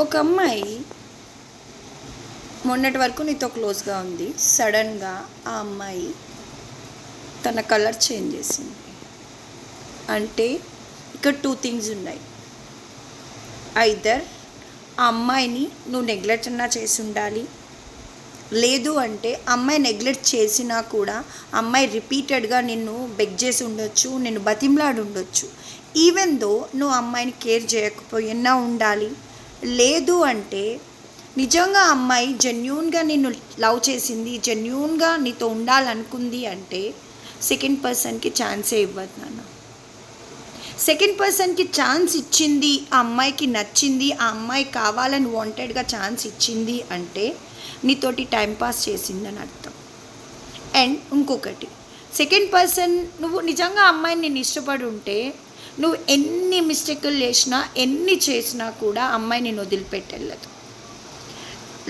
ఒక అమ్మాయి మొన్నటి వరకు నీతో క్లోజ్గా ఉంది. సడన్గా ఆ అమ్మాయి తన కలర్ చేంజ్ చేసింది. అంటే ఇక్కడ 2 థింగ్స్ ఉన్నాయి. ఐదర్ ఆ అమ్మాయిని నువ్వు నెగ్లెక్ట్ అన్నా చేసి ఉండాలి, లేదు అంటే అమ్మాయి నెగ్లెక్ట్ చేసినా కూడా అమ్మాయి రిపీటెడ్గా నిన్ను బెగ్ చేసి ఉండొచ్చు, నిన్ను బతిమలాడి ఉండొచ్చు. ఈవెన్ దో నువ్వు అమ్మాయిని కేర్ చేయకపోయినా ఉండాలి. లేదు అంటే నిజంగా అమ్మాయి జెన్యూన్గా నిన్ను లవ్ చేసింది, జెన్యూన్గా నీతో ఉండాలనుకుంది అంటే సెకండ్ పర్సన్కి ఛాన్సే ఇవ్వదు నాన్న. సెకండ్ పర్సన్కి ఛాన్స్ ఇచ్చింది, ఆ అమ్మాయికి నచ్చింది, ఆ అమ్మాయి కావాలని వాంటెడ్గా ఛాన్స్ ఇచ్చింది అంటే నీతోటి టైంపాస్ చేసిందని అర్థం. అండ్ ఇంకొకటి, సెకండ్ పర్సన్ నువ్వు నిజంగా అమ్మాయిని నేను ఇష్టపడి ఉంటే నువ్వు ఎన్ని మిస్టేకులు చేసినా ఎన్ని చేసినా కూడా అమ్మాయి నేను వదిలిపెట్టి వెళ్ళదు.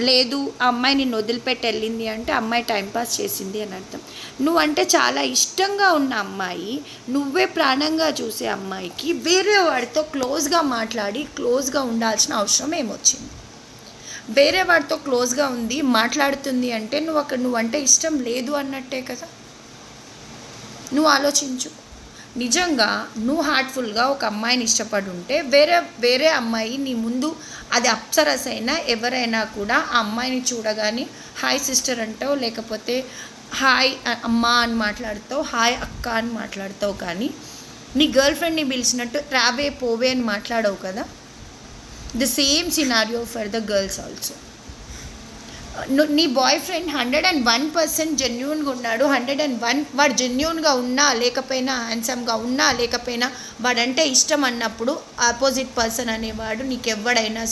లేదు ఆ అమ్మాయి నిన్ను వదిలిపెట్టి వెళ్ళింది అంటే అమ్మాయి టైంపాస్ చేసింది అని అర్థం. నువ్వంటే చాలా ఇష్టంగా ఉన్న అమ్మాయి, నువ్వే ప్రాణంగా చూసే అమ్మాయికి వేరే వాడితో క్లోజ్గా మాట్లాడి క్లోజ్గా ఉండాల్సిన అవసరం ఏమొచ్చింది? వేరే వాడితో క్లోజ్గా ఉంది, మాట్లాడుతుంది అంటే నువ్వంటే ఇష్టం లేదు అన్నట్టే కదా. నువ్వు ఆలోచించు. నిజంగా నువ్వు హార్ట్ఫుల్గా ఒక అమ్మాయిని ఇష్టపడి ఉంటే వేరే అమ్మాయి నీ ముందు, అది అప్సరస్ అయినా ఎవరైనా కూడా ఆ అమ్మాయిని చూడగానే హాయ్ సిస్టర్ అంటావు, లేకపోతే హాయ్ అమ్మ అని మాట్లాడతావు, హాయ్ అక్క అని మాట్లాడతావు. కానీ నీ గర్ల్ ఫ్రెండ్ని పిలిచినట్టు రావే పోవే అని మాట్లాడవు కదా. The same scenario for the girls also. నీ బాయ్ ఫ్రెండ్ 101% జెన్యూన్గా ఉన్నాడు, 101 వాడు జెన్యూన్గా ఉన్నా లేకపోయినా, హ్యాండ్సమ్గా ఉన్నా లేకపోయినా వాడంటే ఇష్టం అన్నప్పుడు ఆపోజిట్ పర్సన్ అనేవాడు నీకు ఎవడైనా